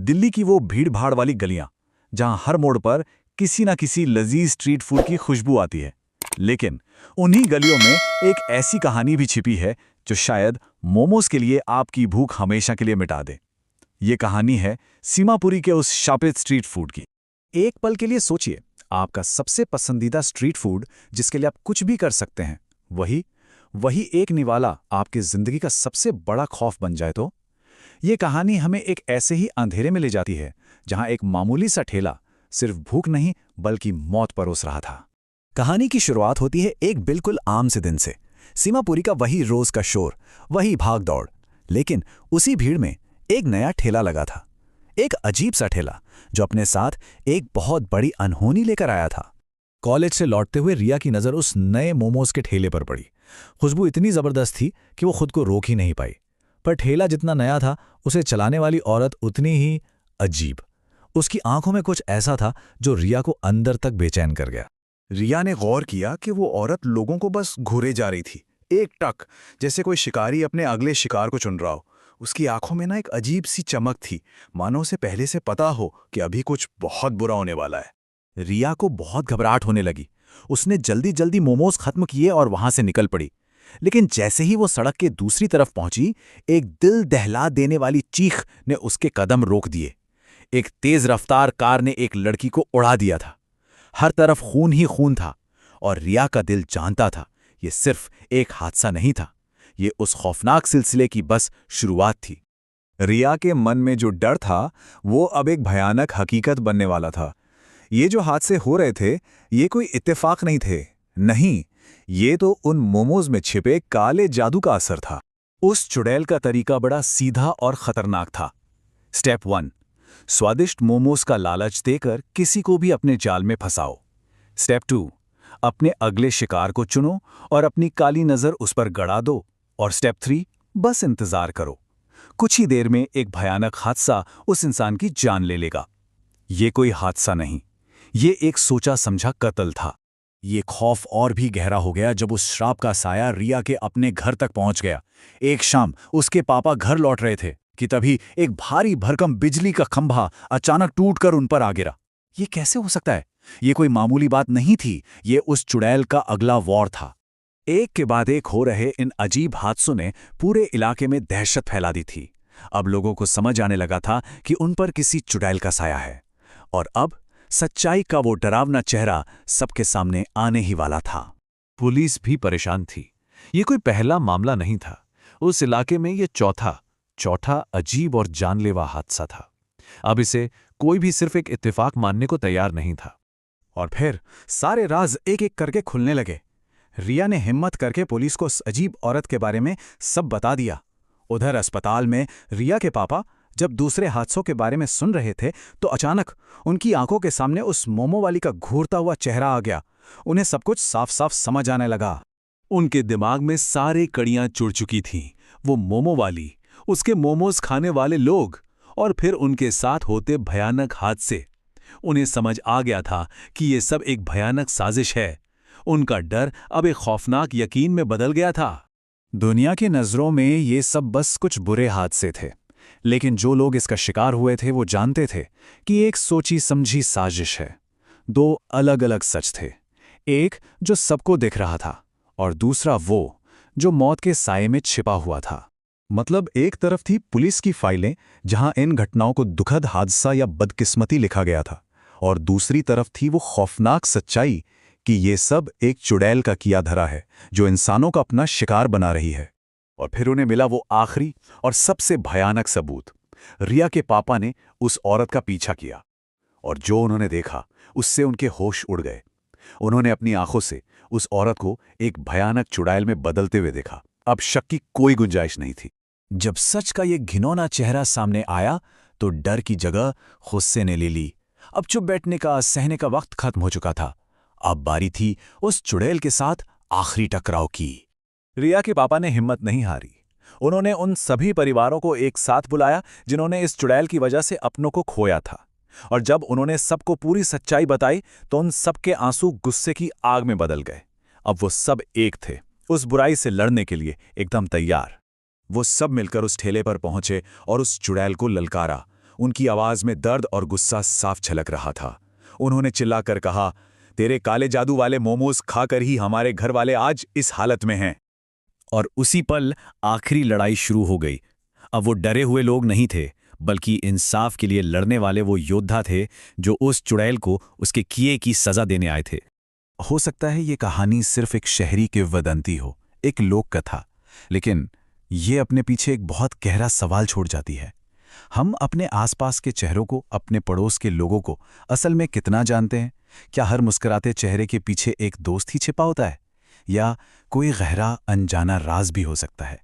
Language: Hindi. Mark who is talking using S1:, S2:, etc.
S1: दिल्ली की वो भीड़-भाड़ वाली गलियां, जहां हर मोड़ पर किसी न किसी लजीज स्ट्रीट फूड की खुशबू आती है। लेकिन उन्हीं गलियों में एक ऐसी कहानी भी छिपी है जो शायद मोमोज के लिए आपकी भूख हमेशा के लिए मिटा दे। ये कहानी है सीमापुरी के उस शापित स्ट्रीट फूड की। एक पल के लिए सोचिए, आपका सबसे पसंदीदा स्ट्रीट फूड जिसके लिए आप कुछ भी कर सकते हैं, वही एक निवाला आपकी जिंदगी का सबसे बड़ा खौफ बन जाए तो? ये कहानी हमें एक ऐसे ही अंधेरे में ले जाती है जहां एक मामूली सा ठेला सिर्फ भूख नहीं बल्कि मौत परोस रहा था।
S2: कहानी की शुरुआत होती है एक बिल्कुल आम से दिन से। सीमापुरी का वही रोज का शोर, वही भाग दौड़, लेकिन उसी भीड़ में एक नया ठेला लगा था। एक अजीब सा ठेला जो अपने साथ एक बहुत बड़ी अनहोनी लेकर आया था। कॉलेज से लौटते हुए रिया की नज़र उस नए मोमोज के ठेले पर पड़ी। खुशबू इतनी ज़बरदस्त थी कि वो खुद को रोक ही नहीं पाई। पर ठेला जितना नया था, उसे चलाने वाली औरत उतनी ही अजीब। उसकी आंखों में कुछ ऐसा था जो रिया को अंदर तक बेचैन कर गया।
S1: रिया ने गौर किया कि वो औरत लोगों को बस घूरे जा रही थी, एक टक, जैसे कोई शिकारी अपने अगले शिकार को चुन रहा हो। उसकी आंखों में ना एक अजीब सी चमक थी, मानो उसे पहले से पता हो कि अभी कुछ बहुत बुरा होने वाला है।
S2: रिया को बहुत घबराहट होने लगी। उसने जल्दी जल्दी मोमोज खत्म किए और वहां से निकल पड़ी। लेकिन जैसे ही वो सड़क के दूसरी तरफ पहुंची, एक दिल दहला देने वाली चीख ने उसके कदम रोक दिए। एक तेज रफ्तार कार ने एक लड़की को उड़ा दिया था। हर तरफ खून ही खून था और रिया का दिल जानता था ये सिर्फ एक हादसा नहीं था, ये उस खौफनाक सिलसिले की बस शुरुआत थी।
S1: रिया के मन में जो डर था वो अब एक भयानक हकीकत बनने वाला था। ये जो हादसे हो रहे थे, ये कोई इत्तेफाक नहीं थे, नहीं, ये तो उन मोमोज में छिपे काले जादू का असर था। उस चुड़ैल का तरीका बड़ा सीधा और खतरनाक था। स्टेप 1, स्वादिष्ट मोमोज का लालच देकर किसी को भी अपने जाल में फंसाओ। स्टेप 2, अपने अगले शिकार को चुनो और अपनी काली नज़र उस पर गड़ा दो। और स्टेप 3, बस इंतजार करो, कुछ ही देर में एक भयानक हादसा उस इंसान की जान ले लेगा। ये कोई हादसा नहीं, ये एक सोचा समझा कत्ल था। ये खौफ और भी गहरा हो गया जब उस श्राप का साया रिया के अपने घर तक पहुंच गया। एक शाम उसके पापा घर लौट रहे थे कि तभी एक भारी भरकम बिजली का खंभा अचानक टूटकर उन पर आ गिरा। ये कैसे हो सकता है? ये कोई मामूली बात नहीं थी, ये उस चुड़ैल का अगला वॉर था। एक के बाद एक हो रहे इन अजीब हादसों ने पूरे इलाके में दहशत फैला दी थी। अब लोगों को समझ आने लगा था कि उन पर किसी चुड़ैल का साया है, और अब सच्चाई का वो डरावना चेहरा सबके सामने आने ही वाला था।
S3: पुलिस भी परेशान थी। ये कोई पहला मामला नहीं था। उस इलाके में ये चौथा अजीब और जानलेवा हादसा था। अब इसे कोई भी सिर्फ एक इत्तेफाक मानने को तैयार नहीं था।
S1: और फिर सारे राज एक एक करके खुलने लगे। रिया ने हिम्मत करके पुलिस को उस अजीब औरत के बारे में सब बता दिया। उधर अस्पताल में रिया के पापा जब दूसरे हादसों के बारे में सुन रहे थे तो अचानक उनकी आंखों के सामने उस मोमो वाली का घूरता हुआ चेहरा आ गया। उन्हें सब कुछ साफ साफ समझ आने लगा।
S3: उनके दिमाग में सारे कड़ियां जुड़ चुकी थीं। वो मोमो वाली, उसके मोमोज खाने वाले लोग और फिर उनके साथ होते भयानक हादसे। उन्हें समझ आ गया था कि ये सब एक भयानक साजिश है। उनका डर अब एक खौफनाक यकीन में बदल गया था।
S1: दुनिया की नज़रों में ये सब बस कुछ बुरे हादसे थे, लेकिन जो लोग इसका शिकार हुए थे वो जानते थे कि एक सोची समझी साजिश है। दो अलग अलग सच थे, एक जो सबको दिख रहा था और दूसरा वो जो मौत के साये में छिपा हुआ था। मतलब एक तरफ थी पुलिस की फाइलें जहां इन घटनाओं को दुखद हादसा या बदकिस्मती लिखा गया था, और दूसरी तरफ थी वो खौफनाक सच्चाई कि ये सब एक चुड़ैल का किया धरा है जो इंसानों का अपना शिकार बना रही है। और फिर उन्हें मिला वो आखिरी और सबसे भयानक सबूत। रिया के पापा ने उस औरत का पीछा किया और जो उन्होंने देखा उससे उनके होश उड़ गए। उन्होंने अपनी आंखों से उस औरत को एक भयानक चुड़ैल में बदलते हुए देखा। अब शक की कोई गुंजाइश नहीं थी।
S2: जब सच का ये घिनौना चेहरा सामने आया तो डर की जगह गुस्से ने ले ली। अब चुप बैठने का, सहने का वक्त खत्म हो चुका था। अब बारी थी उस चुड़ैल के साथ आखिरी टकराव की।
S1: रिया के पापा ने हिम्मत नहीं हारी। उन्होंने उन सभी परिवारों को एक साथ बुलाया जिन्होंने इस चुड़ैल की वजह से अपनों को खोया था, और जब उन्होंने सबको पूरी सच्चाई बताई तो उन सबके आंसू गुस्से की आग में बदल गए। अब वो सब एक थे, उस बुराई से लड़ने के लिए एकदम तैयार। वो सब मिलकर उस ठेले पर पहुंचे और उस चुड़ैल को ललकारा। उनकी आवाज में दर्द और गुस्सा साफ झलक रहा था। उन्होंने चिल्लाकर कहा, तेरे काले जादू वाले मोमोज खाकर ही हमारे घर वाले आज इस हालत में हैं।
S2: और उसी पल आखिरी लड़ाई शुरू हो गई। अब वो डरे हुए लोग नहीं थे, बल्कि इंसाफ के लिए लड़ने वाले वो योद्धा थे जो उस चुड़ैल को उसके किए की सजा देने आए थे।
S1: हो सकता है ये कहानी सिर्फ एक शहरी किंवदंती हो, एक लोक कथा, लेकिन ये अपने पीछे एक बहुत गहरा सवाल छोड़ जाती है। हम अपने आसपास के चेहरों को, अपने पड़ोस के लोगों को असल में कितना जानते हैं? क्या हर मुस्कुराते चेहरे के पीछे एक दोस्त ही छिपा होता है, या कोई गहरा अनजाना राज भी हो सकता है?